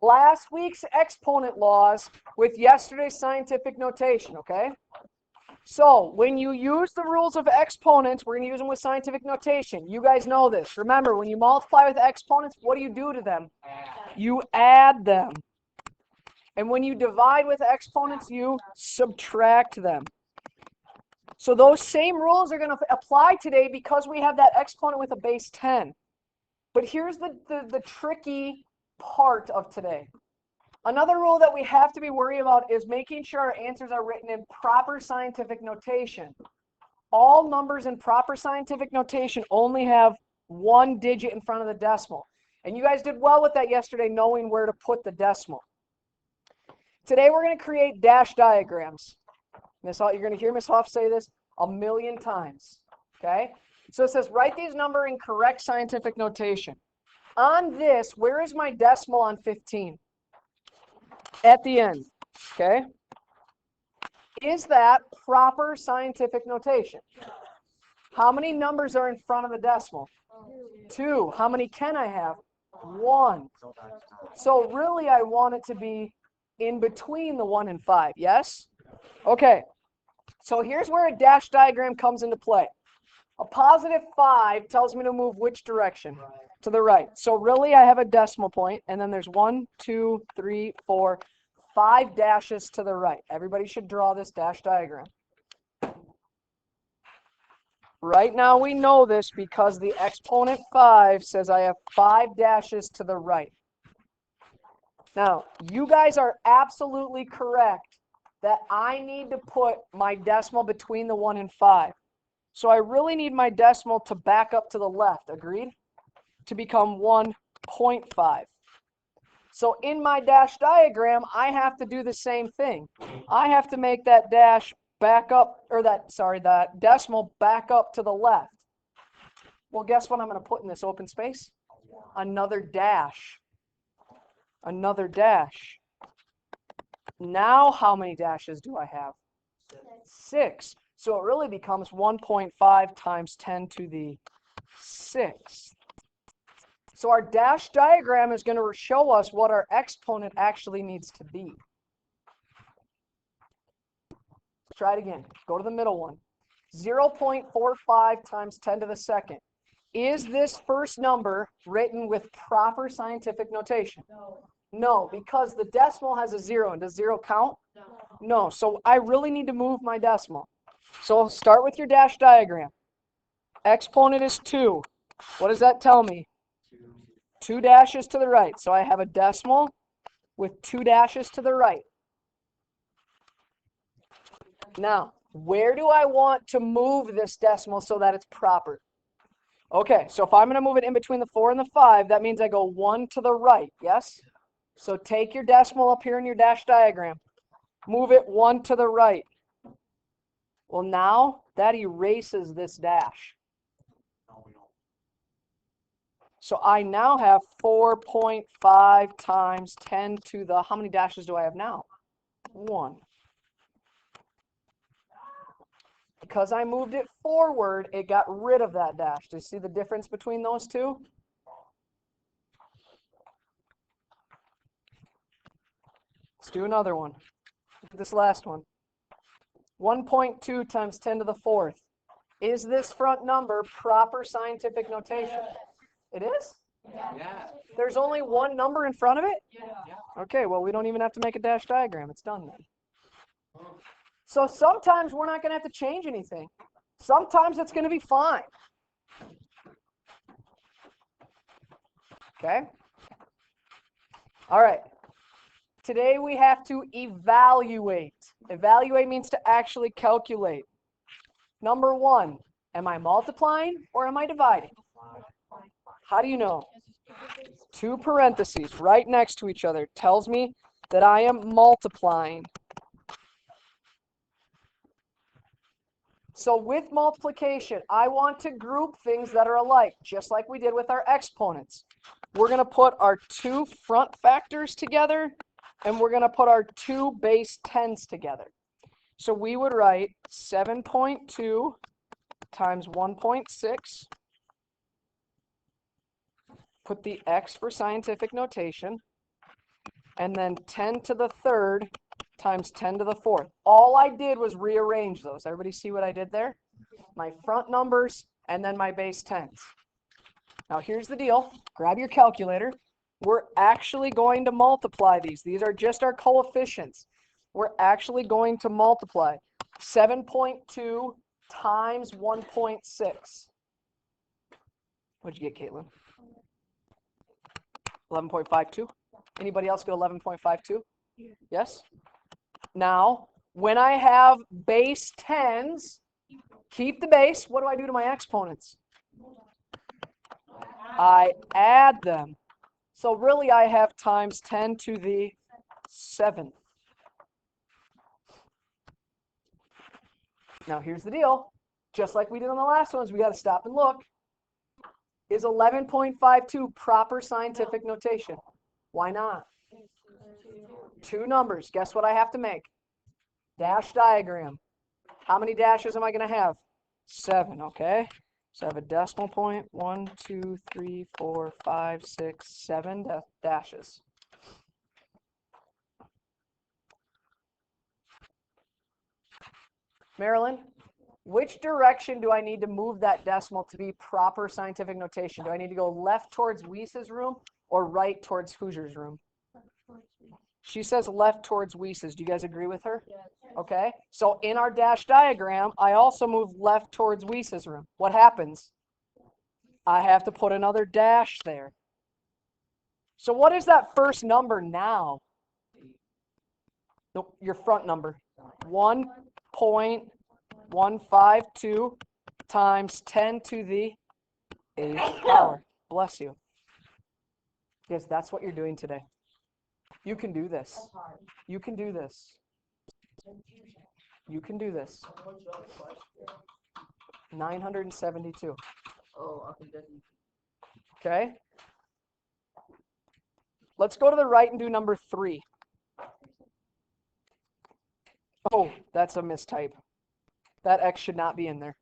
last week's exponent laws with yesterday's scientific notation, okay? So when you use the rules of exponents, we're going to use them with scientific notation. You guys know this. Remember, when you multiply with exponents, what do you do to them? You add them. And when you divide with exponents, you subtract them. So those same rules are going to apply today because we have that exponent with a base 10. But here's the tricky part of today. Another rule that we have to be worried about is making sure our answers are written in proper scientific notation. All numbers in proper scientific notation only have one digit in front of the decimal. And you guys did well with that yesterday, knowing where to put the decimal. Today we're going to create dash diagrams. You're going to hear Ms. Huff say this a million times. Okay? So it says, write these numbers in correct scientific notation. On this, where is my decimal on 15? At the end. Okay? Is that proper scientific notation? How many numbers are in front of the decimal? 2. How many can I have? 1. So really, I want it to be in between the 1 and 5. Yes? Okay. So here's where a dash diagram comes into play. A positive 5 tells me to move which direction? To the right. So really, I have a decimal point, and then there's 1, 2, 3, 4, 5 dashes to the right. Everybody should draw this dash diagram. Right now we know this because the exponent 5 says I have 5 dashes to the right. Now, you guys are absolutely correct that I need to put my decimal between the 1 and 5. So I really need my decimal to back up to the left, agreed? To become 1.5. So in my dash diagram, I have to do the same thing. I have to make that dash back up, or that decimal back up to the left. Well, guess what I'm going to put in this open space? Another dash. Another dash. Now how many dashes do I have? 6. So it really becomes 1.5 times 10 to the 6th. So our dash diagram is going to show us what our exponent actually needs to be. Try it again. Go to the middle one. 0.45 times 10 to the 2nd. Is this first number written with proper scientific notation? No, because the decimal has a 0. And does 0 count? No. So I really need to move my decimal. So start with your dash diagram. Exponent is 2. What does that tell me? 2 dashes to the right. So I have a decimal with 2 dashes to the right. Now, where do I want to move this decimal so that it's proper? Okay, so if I'm going to move it in between the 4 and the 5, that means I go 1 to the right, yes? So take your decimal up here in your dash diagram. Move it 1 to the right. Well, now that erases this dash. So I now have 4.5 times 10 to the, how many dashes do I have now? 1. Because I moved it forward, it got rid of that dash. Do you see the difference between those two? Let's do another one. Look at this last one. 1.2 times 10 to the 4th. Is this front number proper scientific notation? It is? Yeah. There's only one number in front of it? Yeah. Okay, well, we don't even have to make a dash diagram. It's done then. So sometimes we're not going to have to change anything. Sometimes it's going to be fine. Okay? All right. Today we have to evaluate. Evaluate means to actually calculate. Number 1, am I multiplying or am I dividing? How do you know? 2 parentheses right next to each other tells me that I am multiplying. So with multiplication, I want to group things that are alike, just like we did with our exponents. We're going to put our 2 front factors together, and we're going to put our 2 base 10s together. So we would write 7.2 times 1.6. Put the x for scientific notation. and then 10 to the third times 10 to the fourth. All I did was rearrange those. Everybody see what I did there? My front numbers and then my base 10s. Now here's the deal. Grab your calculator. We're actually going to multiply these. These are just our coefficients. We're actually going to multiply 7.2 times 1.6. What'd you get, Caitlin? 11.52? Anybody else get 11.52? Yes? Now, when I have base 10s, keep the base. What do I do to my exponents? I add them. So really I have times 10 to the 7th. Now here's the deal. Just like we did on the last ones, we got to stop and look. Is 11.52 proper scientific notation? Why not? Two numbers. Guess what I have to make? Dash diagram. How many dashes am I going to have? 7, okay? So I have a decimal point. 1, 2, 3, 4, 5, 6, 7 dashes. Marilyn, which direction do I need to move that decimal to be proper scientific notation? Do I need to go left towards Weiss's room or right towards Hoosier's room? She says left towards Weiss's. Do you guys agree with her? Okay. So in our dash diagram, I also move left towards Weiss's room. What happens? I have to put another dash there. So what is that first number now? Nope, your front number. 1.152 times 10 to the 8th power. Bless you. Yes, that's what you're doing today. You can do this. You can do this. You can do this. 972. Okay. Let's go to the right and do number 3. Oh, that's a mistype. That X should not be in there.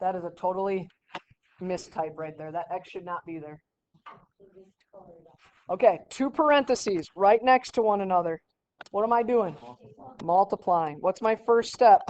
That is a totally mistype right there. That X should not be there. Okay, 2 parentheses right next to one another. What am I doing? Multiplying. What's my first step?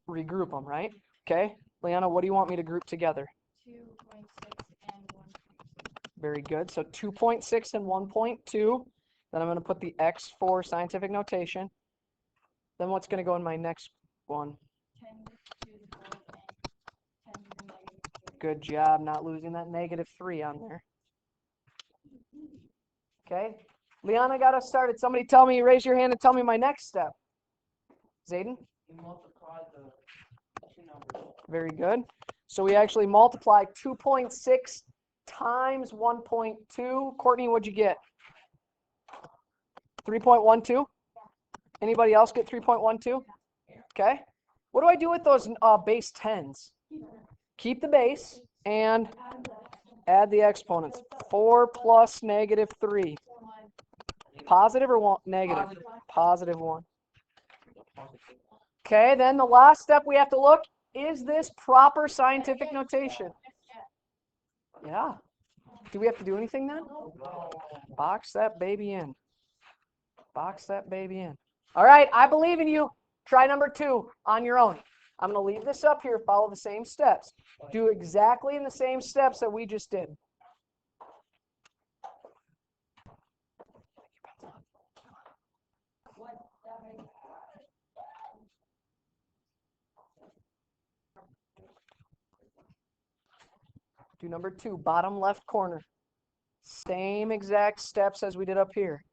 Regroup them, right? Okay. Liana, what do you want me to group together? 2.6 and 1.2. Very good. So 2.6 and 1.2. Then I'm going to put the X for scientific notation. Then what's going to go in my next one? 10 to the 4th and 10 to the negative 3. Good job not losing that negative 3 on there. Okay. Liana got us started. Somebody tell me, raise your hand and tell me my next step. Zayden? You multiply the two numbers. Very good. So we actually multiply 2.6 times 1.2. Courtney, what'd you get? 3.12? Anybody else get 3.12? Okay. What do I do with those base 10s? Keep the base and add the exponents. 4 plus negative 3. Positive or negative? Positive 1. Okay, then the last step we have to look, is this proper scientific notation? Yeah. Do we have to do anything then? Box that baby in. Box that baby in. All right, I believe in you. Try number 2 on your own. I'm going to leave this up here, follow the same steps. Do exactly in the same steps that we just did. Do number 2, bottom left corner. Same exact steps as we did up here.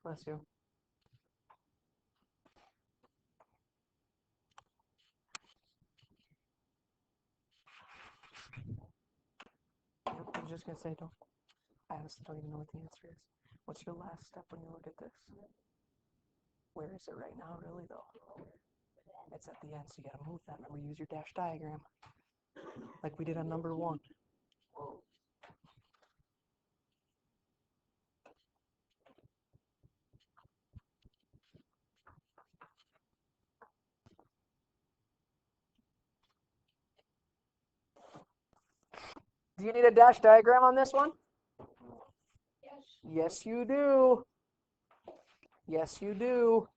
Bless you. I'm just going to say, I honestly don't even know what the answer is. What's your last step when you look at this? Where is it right now, really, though? It's at the end, so you got to move that. Remember, use your dash diagram, like we did on number 1. Do you need a dash diagram on this one? Yes. Yes, you do. Yes, you do.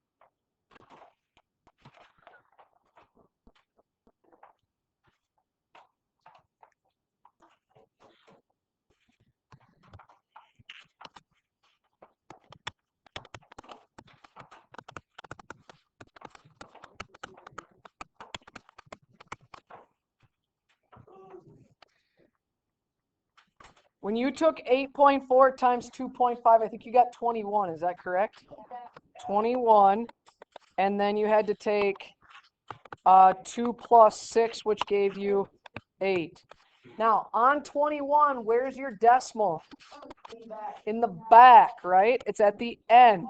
When you took 8.4 times 2.5, I think you got 21. Is that correct? 21. And then you had to take 2 plus 6, which gave you 8. Now, on 21, where's your decimal? In the back, right? It's at the end.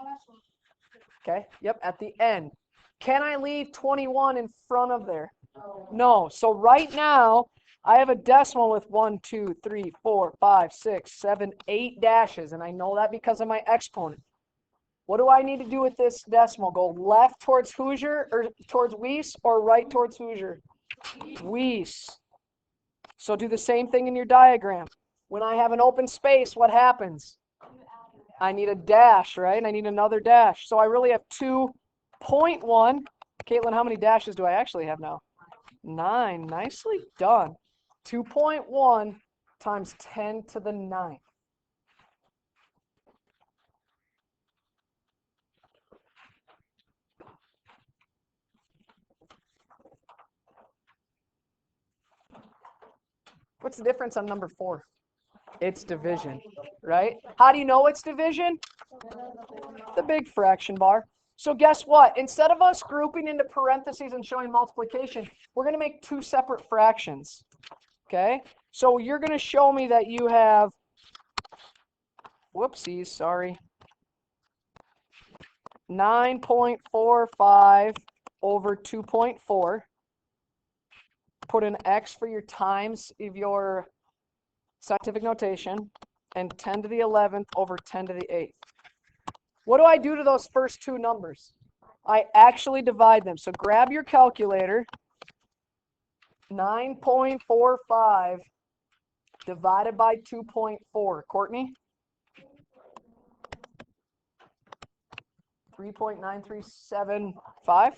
Okay, yep, at the end. Can I leave 21 in front of there? No. So right now, I have a decimal with 1, 2, 3, 4, 5, 6, 7, 8 dashes, and I know that because of my exponent. What do I need to do with this decimal? Go left towards Hoosier, or towards Weiss, or right towards Hoosier? Weiss. So do the same thing in your diagram. When I have an open space, what happens? I need a dash, right? I need another dash. So I really have 2.1. Caitlin, how many dashes do I actually have now? 9. Nicely done. 2.1 times 10 to the 9th. What's the difference on number 4? It's division, right? How do you know it's division? The big fraction bar. So guess what? Instead of us grouping into parentheses and showing multiplication, we're going to make 2 separate fractions. Okay? So you're going to show me that you have, whoopsies, sorry, 9.45 over 2.4. Put an X for your times of your scientific notation, and 10 to the 11th over 10 to the 8th. What do I do to those first 2 numbers? I actually divide them. So grab your calculator. 9.45 divided by 2.4. Courtney? 3.9375.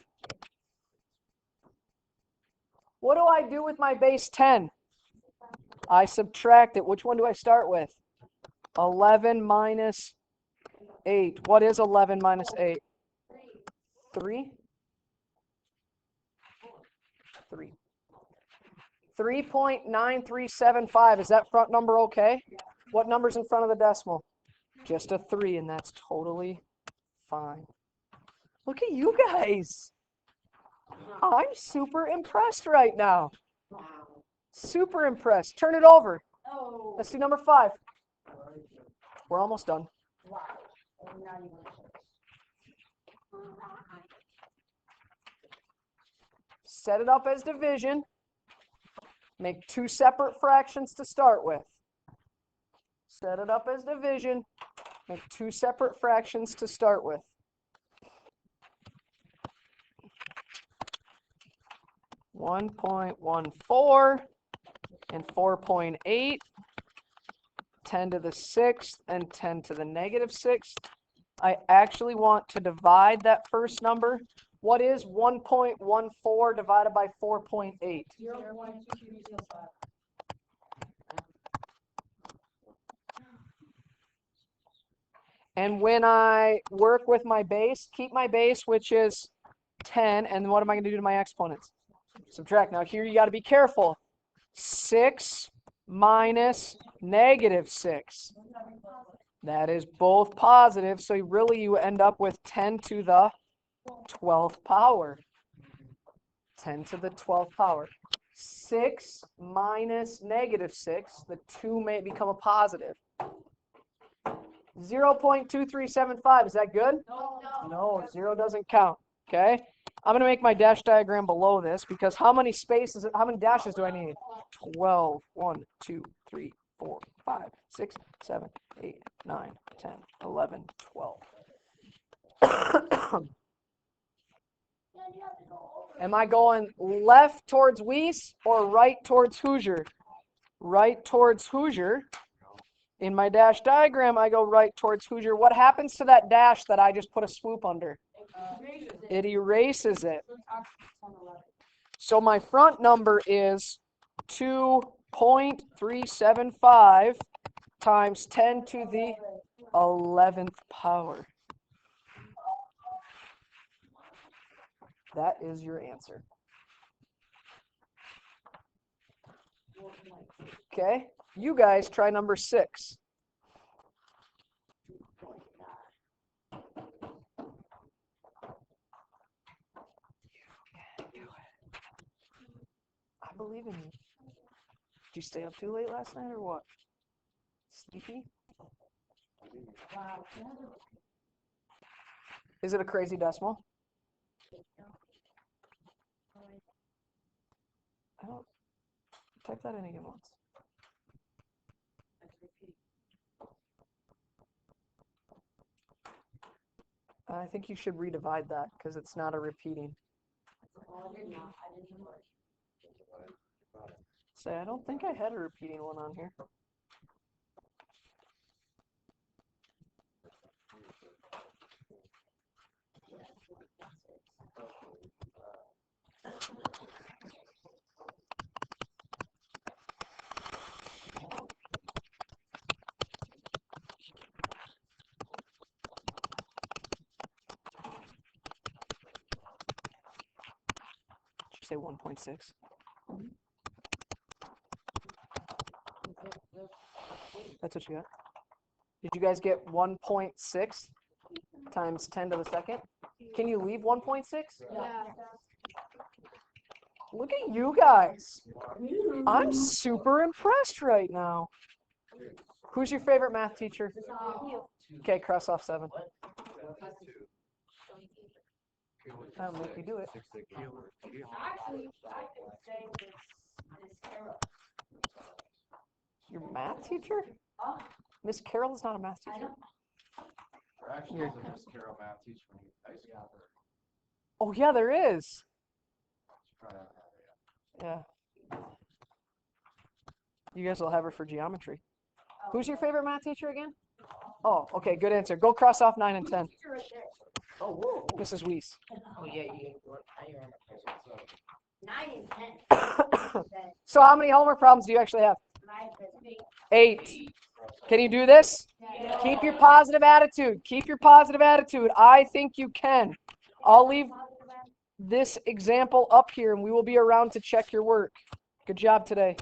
What do I do with my base 10? I subtract it. Which one do I start with? 11 minus 8. What is 11 minus 8? 3? 3. 3.9375. Is that front number okay? What number's in front of the decimal? Just a 3, and that's totally fine. Look at you guys. I'm super impressed right now. Super impressed. Turn it over. Let's do number 5. We're almost done. Set it up as division. Make 2 separate fractions to start with. Set it up as division. Make 2 separate fractions to start with. (1.14) and 4.8, 10 to the 6th and 10 to the negative 6th. I actually want to divide that first number. What is 1.14 divided by 4.8? And when I work with my base, keep my base, which is 10, and what am I going to do to my exponents? Subtract. Now here you got to be careful. 6 minus negative 6. That is both positive, so you end up with 10 to the 12th power. 10 to the 12th power. 6 minus negative 6, the 2 may become a positive. 0.2375, is that good? No, 0 doesn't count. Okay? I'm going to make my dash diagram below this because how many dashes do I need? 12. 1, 2, 3, 4, 5, 6, 7, 8, 9, 10, 11, 12. Am I going left towards Weiss or right towards Hoosier? right towards Hoosier. In my dash diagram, I go right towards Hoosier. What happens to that dash that I just put a swoop under? It erases it. So my front number is 2.375 times 10 to the 11th power. That is your answer. Okay, you guys try number 6. I believe in you. Did you stay up too late last night or what? Sleepy? Is it a crazy decimal? I don't type that in again once. I think you should redivide that because it's not a repeating. Say, I don't think I had a repeating one on here. Did you say 1.6? That's what you got. Did you guys get 1.6 times 10 to the second? Can you leave 1.6? Yeah. Look at you guys. I'm super impressed right now. Who's your favorite math teacher? Okay, cross off 7. That'll make me do it. Actually, I could say this Carol. Your math teacher? Miss Carol is not a math I teacher. know. Actually, there's a Miss Carol math teacher from high school. Oh yeah, there is. Probably not that, Yeah. You guys will have her for geometry. Who's your favorite math teacher again? Oh, okay, good answer. Go cross off 9 and 10. Oh, whoa. Mrs. Weiss. Oh, yeah, you remember. 9 and 10. So how many homework problems do you actually have? 8. Can you do this? Keep your positive attitude. Keep your positive attitude. I think you can. I'll leave this example up here and we will be around to check your work. Good job today.